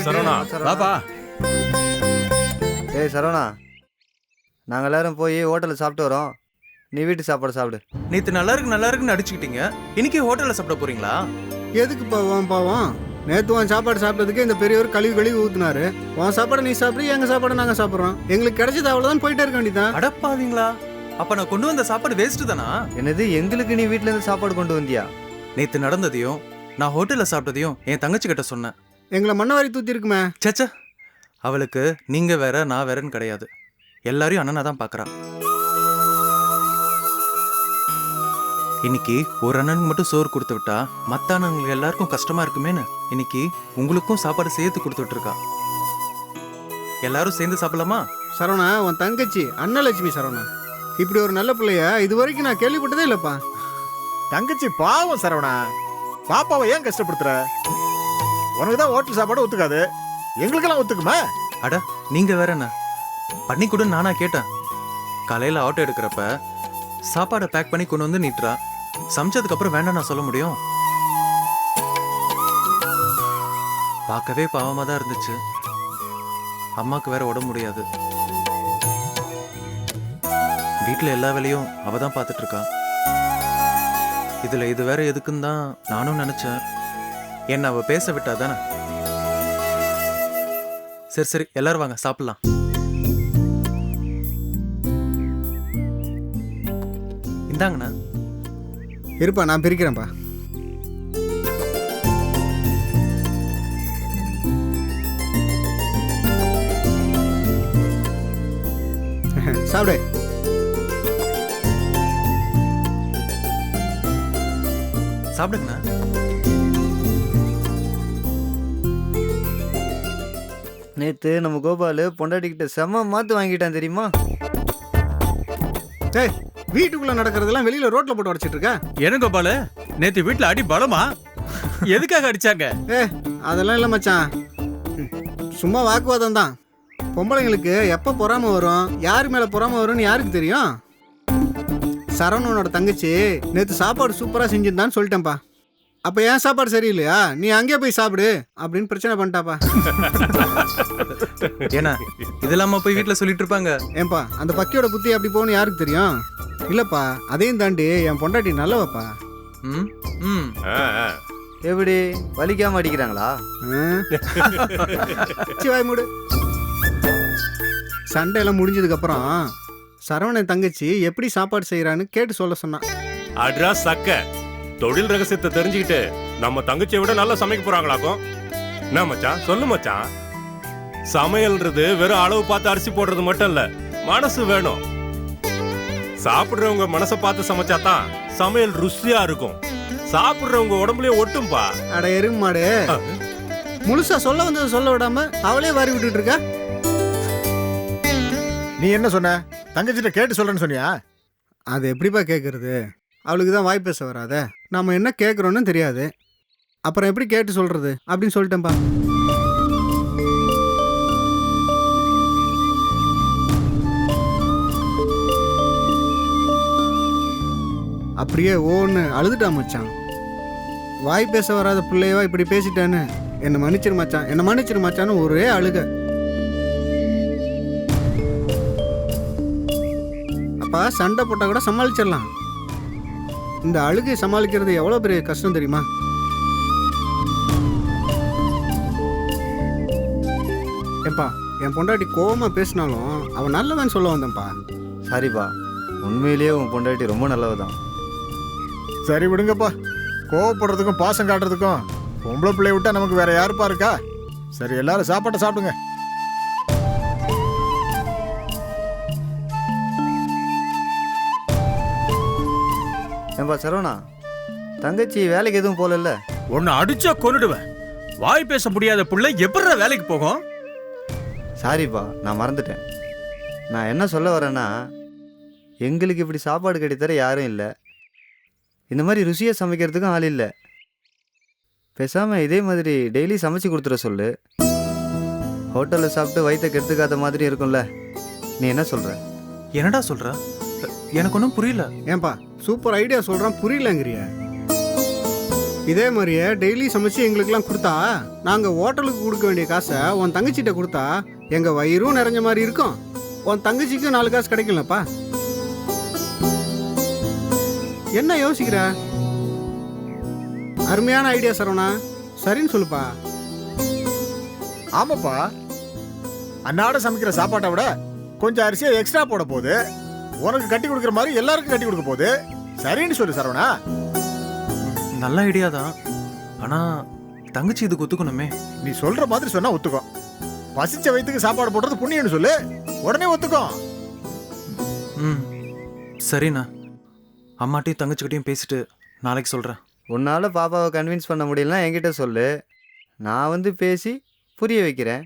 சரவணா. வாப்பா. ஏய் சரவணா, நாங்கள் எல்லாரும் போய் ஹோட்டலில் சாப்பிட்டு வரோம். நீ வீட்டு சாப்பாடு சாப்பிடு. நேற்று நல்லா இருக்குன்னு அடிச்சுக்கிட்டீங்க. இன்னைக்கு ஹோட்டலில் சாப்பிட போறீங்களா? எதுக்கு பாவம் நேற்று உன் சாப்பாடு சாப்பிட்டதுக்கு இந்த பெரியவர் கழுவி ஊத்துனாரு. உன் சாப்பாடு நீ சாப்பிடு, எங்க சாப்பாடு நாங்க சாப்பிட்றோம். எங்களுக்கு கிடைச்சது அவ்வளவுதான், போயிட்டே இருக்க வேண்டியதான். அடப்பாவீங்களா? அப்ப நான் கொண்டு வந்த சாப்பாடு வேஸ்ட் தானா? என்னது, எங்களுக்கு நீ வீட்டுல இருந்து சாப்பாடு கொண்டு வந்தியா? நேற்று நடந்ததையும் நான் ஹோட்டலில் சாப்பிட்டதையும் என் தங்கச்சி கிட்ட சொன்னேன். எங்களை மண்ணவாரி தூத்தி இருக்குமே. சேச்சா, அவளுக்கு நீங்க வேற நான் வேறன்னு கிடையாது. எல்லாரையும் அண்ணனா தான் பாக்குறா. இன்னைக்கு ஒரு அண்ணனுக்கு மட்டும் சோறு கொடுத்து விட்டா மத்த அண்ணனுங்களுக்கு எல்லாருக்கும் கஷ்டமா இருக்குமேன்னு இன்னைக்கு உங்களுக்கும் சாப்பாடு சேர்த்து கொடுத்து விட்டுருக்கா. எல்லாரும் சேர்ந்து சாப்பிடலாமா? சரவணா, உன் தங்கச்சி அன்னலட்சுமி சரவணா. இப்படி ஒரு நல்ல பிள்ளைய இது வரைக்கும் நான் கேள்விப்பட்டதே இல்லப்பா. தங்கச்சி பாவம் சரவணா. பாப்பாவை ஏன் கஷ்டப்படுத்துற? உனக்கு தான் ஹோட்டல் சாப்பாடு ஒத்துக்காது, எங்களுக்கெல்லாம் ஒத்துக்குமா? அட நீங்க வேற என்ன பண்ணி கூட நானா கேட்டேன். காலையில ஆட்டோ எடுக்கிறப்ப சாப்பாடை பேக் பண்ணி கொண்டு வந்து நீட்டுறா. சமைச்சதுக்கு அப்புறம் வேண்டாம் நான் சொல்ல முடியும்? பார்க்கவே பாவமா தான் இருந்துச்சு. அம்மாக்கு வேற உடம்பு முடியாது. வீட்டுல எல்லா வேலையும் அவ தான் பார்த்துட்டு இருக்கா. இதுல இது வேற எதுக்குன்னு தான் நானும் நினைச்சேன். என்ன அவ பேச விட்டா தானே. சரி எல்லாரும் வாங்க சாப்பிடலாம். இந்தாங்கண்ணா. இருப்பா, நான் பிரிக்கிறேன்ப்பா. சாப்பிடு. சாப்பிடுங்கண்ணா. நேற்று நம்ம கோபால் பொண்டாட்டிக்கிட்ட செம்ம மாத்து வாங்கிட்டான் தெரியுமா? ஏய், வீட்டுக்குள்ள நடக்கிறதெல்லாம் வெளியில ரோட்ல போட்டு உடைச்சிட்டு இருக்க. என்ன கோபாலு, நேத்து வீட்டுல அடி பலமா? எதுக்காக அடிச்சாங்க? அதெல்லாம் இல்லை மச்சான், சும்மா வாக்குவாதம் தான். பொம்பளைங்களுக்கு எப்போ பொறாம வரும், யார் மேலே பொறாம வரும்னு யாருக்கு தெரியும்? சரவணனோட தங்கச்சி நேற்று சாப்பாடு சூப்பராக செஞ்சிருந்தான்னு சொல்லிட்டேன்ப்பா. அப்போ ஏன் சாப்பாடு சரியில்லையா, நீ அங்கேயே போய் சாப்பிடு அப்படின்னு பிரச்சனை பண்ணிட்டாப்பா. ஏன்னா இதெல்லாம போய் வீட்டில் சொல்லிட்டு இருப்பாங்க. ஏன்பா, அந்த பக்கியோட புத்தி அப்படி போகணும் யாருக்கு தெரியும்? இல்லைப்பா, அதையும் தாண்டி என் பொண்டாட்டி நல்லவப்பா. ம் ம் எப்படி வலிக்காம அடிக்கிறாங்களா? வாய் மூடு. சண்டையெல்லாம் முடிஞ்சதுக்கு அப்புறம் சரவணன் தங்கச்சி எப்படி சாப்பாடு செய்யறான்னு கேட்டு சொல்ல சொன்னான். அட்ரா சக்க தொழில் ரகசியத்தை தெரிஞ்சுக்கிட்டு நம்ம தங்கச்சியை விட நல்லா சமைக்க போறாங்களாக்கும். என்ன மச்சான், சொல்லு மச்சான். சமையல்ன்றது வெறும் அளவு பார்த்து அரிசி போடுறது மட்டும் இல்ல, மனசு வேணும். சாப்பிடுறவங்க மனசை பார்த்து சமைச்சாதான் சமையல் ருசியா இருக்கும். சாப்பிடுறவங்க உடம்புலயே ஒட்டும்பா. அட எருமை மாடு, முழுசா சொல்ல வந்ததை சொல்ல விடாம அவளே வாரி விட்டுட்டு இருக்கா. நீ என்ன சொன்ன? தங்கச்சிட்ட கேட்டு சொல்றேன்னு சொன்னியா? அது எப்படிப்பா கேட்கறது? அவளுக்கு தான் வாய் பேச வராத, நம்ம என்ன கேட்குறோன்னு தெரியாது. அப்புறம் எப்படி கேட்டு சொல்றது அப்படின்னு சொல்லிட்டேன்ப்பா. அப்படியே ஓன்னு அழுதுட்டா மச்சான். வாய் பேச வராத பிள்ளையவா இப்படி பேசிட்டான்னு என்னை மன்னிச்சிரு மச்சான், என்னை மன்னிச்சிரு மச்சான்னு ஒரே அழுக. அப்பா, சண்டை போட்டால் கூட சமாளிச்சிடலாம், இந்த அழுகை சமாளிக்கிறது எவ்வளோ பெரிய கஷ்டம் தெரியுமா? ஏப்பா, என் பொண்டாட்டி கோவமா பேசினாலும் அவன் நல்லவன் சொல்ல வந்தேன்ப்பா. சாரிப்பா, உண்மையிலேயே உன் பொண்டாட்டி ரொம்ப நல்லவதான். சரி விடுங்கப்பா, கோவப்படுறதுக்கும் பாசம் காட்டுறதுக்கும் பொம்பளை பிள்ளைய விட்டா நமக்கு வேற யாருப்பா இருக்கா? சரி, எல்லாரும் சாப்பாட்டை சாப்பிடுங்க. ஏன்பா சரவணா, தங்கச்சி வேலைக்கு எதுவும் போகல? உன்னை அடிச்சா கொன்னுடுவேன். வாய் பேச முடியாத பிள்ளை எப்படி வேலைக்கு போகும்? சாரிப்பா, நான் மறந்துட்டேன். நான் என்ன சொல்ல வரேன்னா, எங்களுக்கு இப்படி சாப்பாடு கிடைத்தர யாரும் இல்லை, இந்த மாதிரி ருசியாக சமைக்கிறதுக்கும் ஆள் இல்லை. பேசாமல் இதே மாதிரி டெய்லி சமைச்சு கொடுத்துட சொல்லு. ஹோட்டலில் சாப்பிட்டு வயிற்ற கெடுத்துக்காத மாதிரி இருக்கும்ல. நீ என்ன சொல்கிற? என்னடா சொல்ற? எனக்கு ஒன்றும் புரியல. ஏன்பா, சூப்பர் ஐடியா சொல்கிறான், புரியலங்கிறிய? இதே மாதிரியே டெய்லி சமைச்சு எங்களுக்கெல்லாம் கொடுத்தா நாங்கள் ஹோட்டலுக்கு கொடுக்க வேண்டிய காசை உன் தங்கச்சிட்ட கொடுத்தா எங்கள் வயிறும் நிறைஞ்ச மாதிரி இருக்கும், உன் தங்கச்சிக்கும் 4 காசு கிடைக்கலப்பா. என்ன யோசிக்கிற? அருமையான ஐடியா சரவணா, சரின்னு சொல்லுப்பா. ஆமாப்பா, அன்னாட சமைக்கிற சாப்பாட்டை விட கொஞ்சம் அரிசியை எக்ஸ்ட்ரா போட போகுது, உனக்கு கட்டி கொடுக்குற மாதிரி எல்லாருக்கும் கட்டி கொடுக்க போகுது. சரின்னு சொல்லு சரவணா. நல்ல ஐடியா தான். ஆனா தங்கச்சி இதுக்கு ஒத்துக்கணுமே. நீ சொல்ற மாதிரி சொன்னா ஒத்துக்கோ. பசிச்ச வயிற்றுக்கு சாப்பாடு போடுறது புண்ணியம்னு சொல்லு, உடனே ஒத்துக்கோ. ம் சரிண்ணா. அம்மாட்டையும் தங்கச்சிக்கிட்டையும் பேசிட்டு நாளைக்கு சொல்கிறேன். உன்னால் பாப்பாவை கன்வின்ஸ் பண்ண முடியலன்னா என்கிட்ட சொல்லு, நான் வந்து பேசி புரிய வைக்கிறேன்.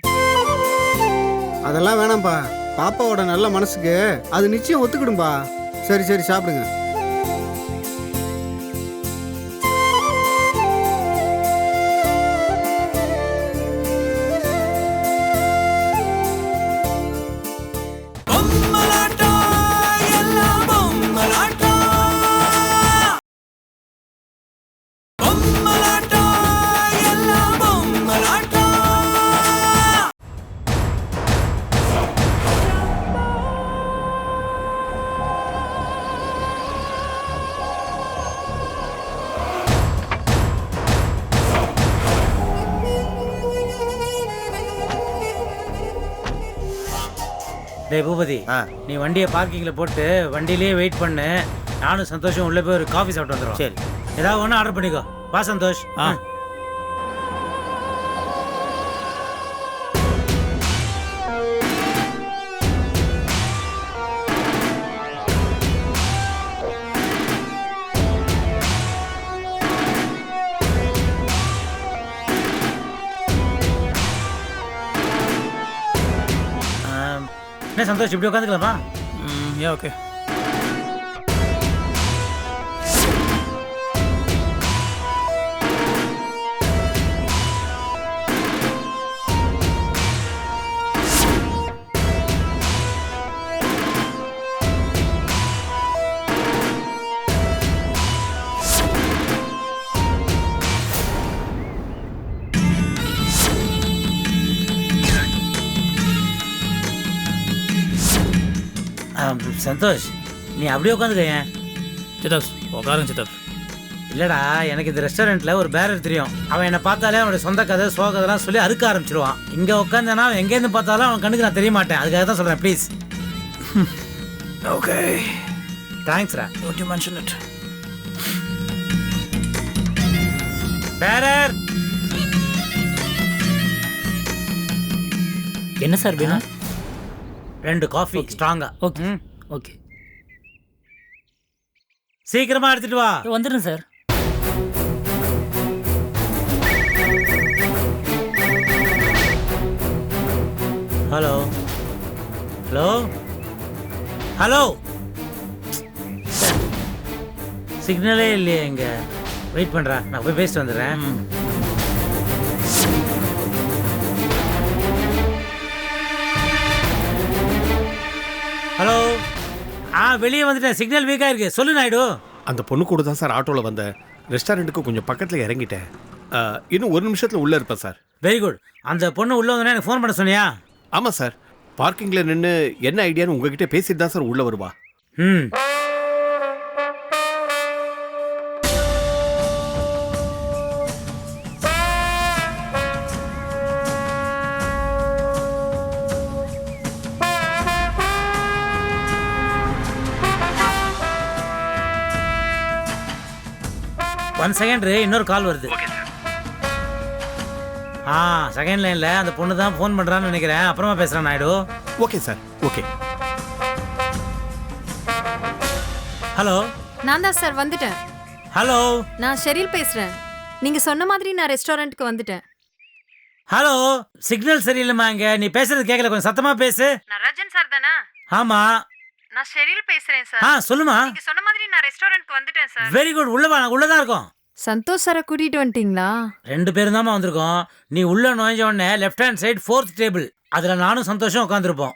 அதெல்லாம் வேணாம்ப்பா, பாப்பாவோட நல்ல மனசுக்கு அது நிச்சயம் ஒத்துக்கிடும்பா. சரி சரி சாப்பிடுங்க. டேய் பூபதி, நீ வண்டியை பார்க்கிங்ல போட்டு வண்டியிலேயே வெயிட் பண்ணு. நானும் சந்தோஷம் உள்ள போய் ஒரு காஃபி சாப்பிட்டு வந்துடும். சரி, ஏதாவது ஒன்று ஆர்டர் பண்ணிக்கோ. வா சந்தோஷ். என்ன சந்தோஷ், இப்படி உட்காந்துக்கலாமா? ஓகே. சந்தோஷ், நீ அப்படியே உட்காந்துக்க. ஏன் சித்தப் உட்காருங்க சித்தப். இல்லடா, எனக்கு இந்த ரெஸ்டாரண்ட்ல ஒரு பேரர் தெரியும். அவன் என்னை பார்த்தாலே அவனுடைய சொந்த கதை சோகதெல்லாம் சொல்லி அறுக்க ஆரம்பிச்சிருவான். இங்க உட்காந்தனா அவன் எங்கேருந்து பார்த்தாலும் அவன் கண்ணுக்கு நான் தெரிய மாட்டேன். அதுக்காக தான் சொல்றேன், ப்ளீஸ். ஓகே, தேங்க்ஸ்ரா. Don't you mention it. Bearer, என்ன சார் வேணும்? 2 காஃபி ஸ்ட்ராங்கா. ஓகே ஓகே, சீக்கிரமா எடுத்துட்டு வா. வந்துடுறேன் சார். ஹலோ ஹலோ ஹலோ, சிக்னலே இல்லையே இங்க. வெயிட் பண்றா, நான் போய் பேசிட்டு வந்துடுறேன். ஹலோ, வெளியே வந்துட்டேன். சிக்னல் வீக்காக இருக்கு. சொல்லு நாயுடு. அந்த பொண்ணு கூட தான் சார் ஆட்டோவில் வந்தேன். ரெஸ்டாரண்ட்டுக்கு கொஞ்சம் பக்கத்தில் இறங்கிட்டேன். இன்னும் 1 நிமிஷத்தில் உள்ளே இருப்பேன் சார். Very good. அந்த பொண்ணு உள்ளே வந்தோடனே எனக்கு ஃபோன் பண்ண சொன்னியா? ஆமாம் சார், பார்க்கிங்கில் நின்று என்ன ஐடியான்னு உங்ககிட்ட பேசிட்டு தான் சார் உள்ளே வருவா. ம், ஒன் செகண்ட், இன்னொரு கால் வருது. செகண்ட் லைன்ல அந்த பொண்ணு தான் ஃபோன் பண்றான்னு நினைக்கிறேன். அப்புறமா பேசுறேன் Naidu. Okay sir, okay. Hello, நான் தான் சார் வந்துட்டேன். ஹலோ நான் ஷெரில் பேசுறேன். நீங்க சொன்ன மாதிரி நான் ரெஸ்டாரண்ட்க்கு வந்துட்டேன். ஹலோ, சிக்னல் சரியில்லைம்மா இங்க. நீ பேசுறது கேட்கல, கொஞ்சம் சத்தமா பேசு. நான் ரஜன் சார் தானா? ஆமா, நான் ஷெரில் பேசுறேன் சார். சொல்லுமா. நீங்க சொன்ன மாதிரி நான் ரெஸ்டாரண்ட்க்கு வந்துட்டேன் சார். Very good. உள்ள வா, நாங்க உள்ளதான் இருக்கோம். சந்தோஷ் சாரை கூட்டிட்டு வந்துட்டீங்களா? 2 பேரும் தான் வந்திருக்கோம். நீ உள்ள நுழைஞ்ச உடனே left hand side 4th table, அதுல நானும் சந்தோஷம் உட்காந்துருப்போம்.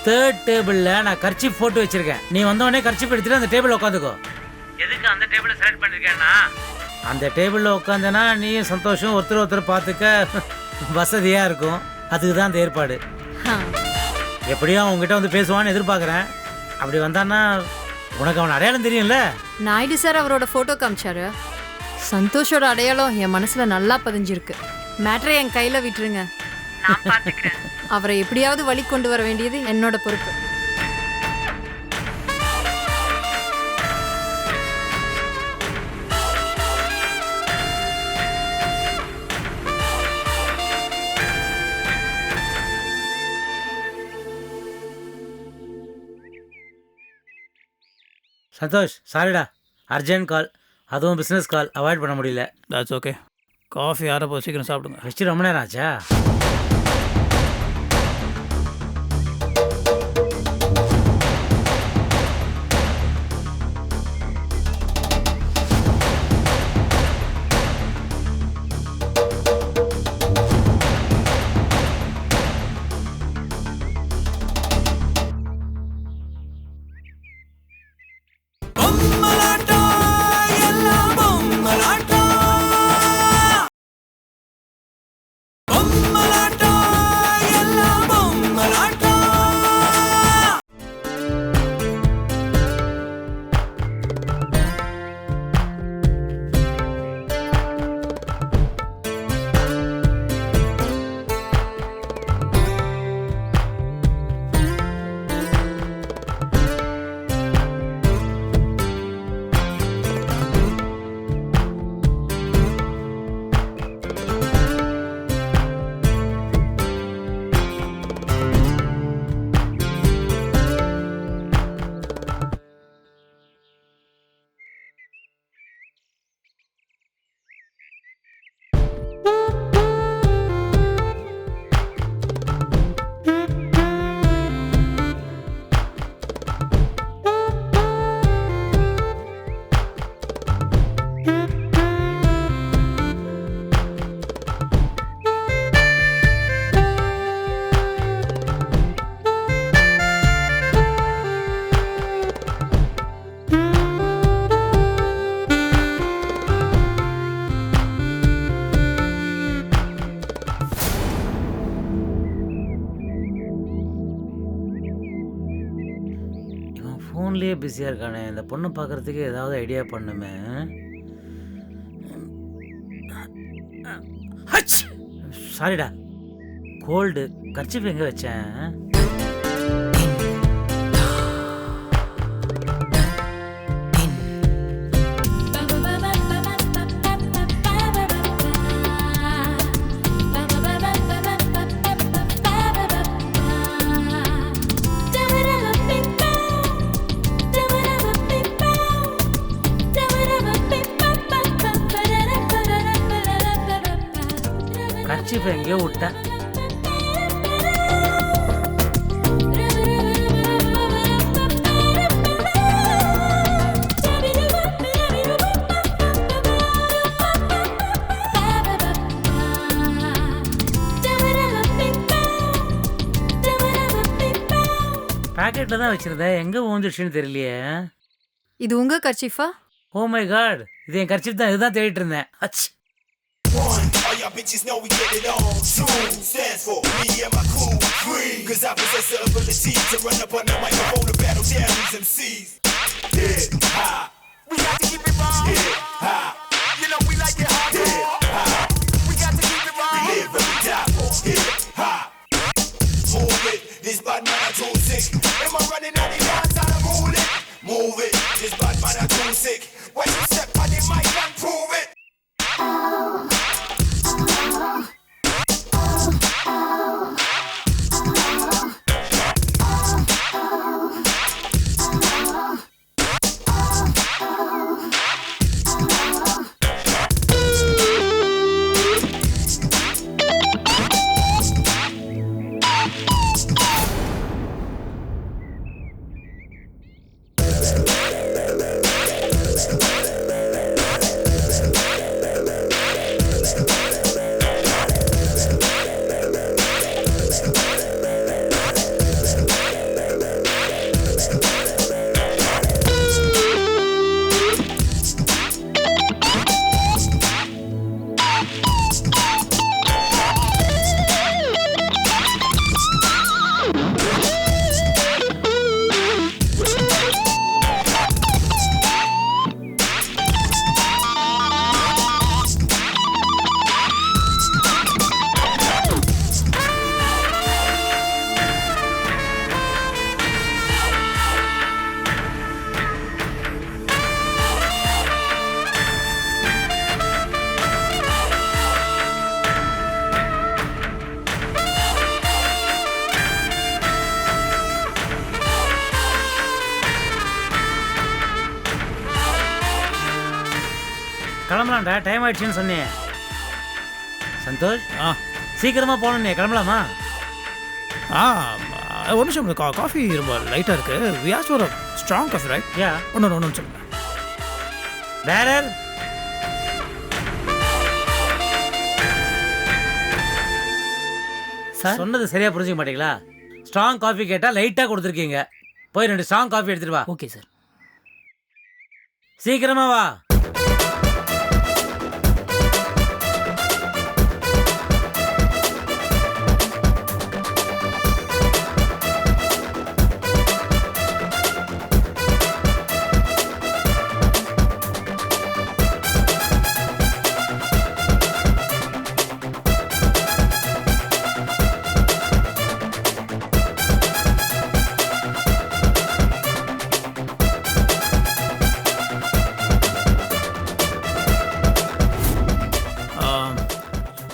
3rd டேபிள்ல நான் கர்ச்சீஃப் போட்டு வச்சிருக்கேன். நீ வந்த உடனே கர்ச்சீஃப் எடுத்துட்டு அந்த டேபிள் உட்காந்துக்கோ. எதுக்கு அந்த டேபிளை செலக்ட் பண்ணிருக்கேன்னா, அந்த டேபிளில் உட்காந்தனா நீயும் சந்தோஷம் ஒருத்தர் ஒருத்தர் பார்த்துக்க வசதியாக இருக்கும். அதுக்கு தான் அந்த ஏற்பாடு. எப்படியும் அவங்ககிட்ட வந்து பேசுவான்னு எதிர்பார்க்குறேன். அப்படி வந்தான்னா உனக்கு அவன் அடையாளம் தெரியும்ல? நாயுடு சார் அவரோட ஃபோட்டோ காமிச்சாரு. சந்தோஷோட அடையாளம் என் மனசில் நல்லா பதிஞ்சிருக்கு. மேட்ரை என் கையில் விட்டுருங்க, நான் பார்த்துக்கிறேன். அவரை எப்படியாவது வழி கொண்டு வர வேண்டியது என்னோட பொறுப்பு. சந்தோஷ், சாரிடா, அர்ஜென்ட் கால், அதுவும் பிஸ்னஸ் கால், அவாய்ட் பண்ண முடியல. That's okay. காஃபி ஆறப்போ சீக்கிரம் சாப்பிடுங்க. வச்சு ரொம்ப நேரம் ஆச்சா? ஃபோன்லேயே பிஸியாக இருக்கானே, இந்த பொண்ணை பார்க்குறதுக்கு ஏதாவது ஐடியா பண்ணுமே. சாரிடா, கோல்டு. கர்ச்சீஃப் எங்கே வச்சேன்? கர்ச்சீஃப் எங்கேயோ விட்டேன். பாக்கெட்டில் தான் வச்சிருந்தேன், எங்கே ஊந்துச்சுன்னு தெரியலையே. இது உங்க கர்ச்சீஃபா? ஓ மை காட், இது என் கர்ச்சீஃப் தான். இதுதான் தேடிட்டு இருந்தேன். அச். All y'all bitches know we get it on. Two stands for me and my crew. Free, cause I possess the ability to run up on the microphone and battle down these MCs. Hip hop, we got to keep it raw. Hip hop, you know we like it hard. Hip hop, we got to keep it raw. We live and we die for hip hop. Move it, this bad man I too sick. Am I running out of yards? I move it. Move it, this bad man I too sick. When you step on the mic and prove it. கிளம்பலாம்டா, time ஆயிடுச்சுன்னு சொன்னேன். சந்தோஷ், ஆ சீக்கிரமா போகணும், கிளம்பலாமா? ஒரு நிமிஷம் coffee ரொம்ப லைட்டாக இருக்குது. We ask for strong coffee right? Yeah. ஒன்று சொல்லுங்கள். பேரர் சொன்னது சரியா புரிஞ்சுக்க மாட்டீங்களா? ஸ்ட்ராங் காஃபி கேட்டா லைட்டா கொடுத்துருக்கீங்க. போய் 2 ஸ்ட்ராங் காஃபி எடுத்துட்டு வா. Okay sir. சீக்கிரமா வா.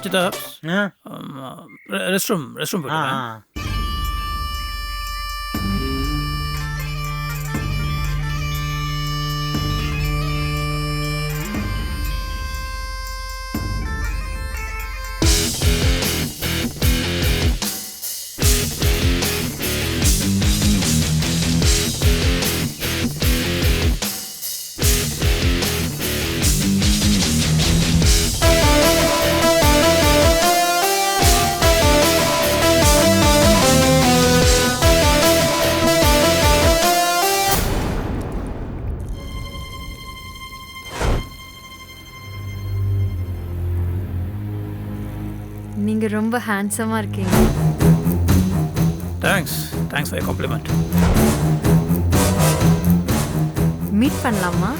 சித்தா ரெஸ்ட் ரூம் ஆ, போய்ட்டு ஆ. நீங்க ரொம்ப ஹேண்ட்ஸமா இருக்கீங்க. Thanks for your compliment. Meet பண்ணலாமா?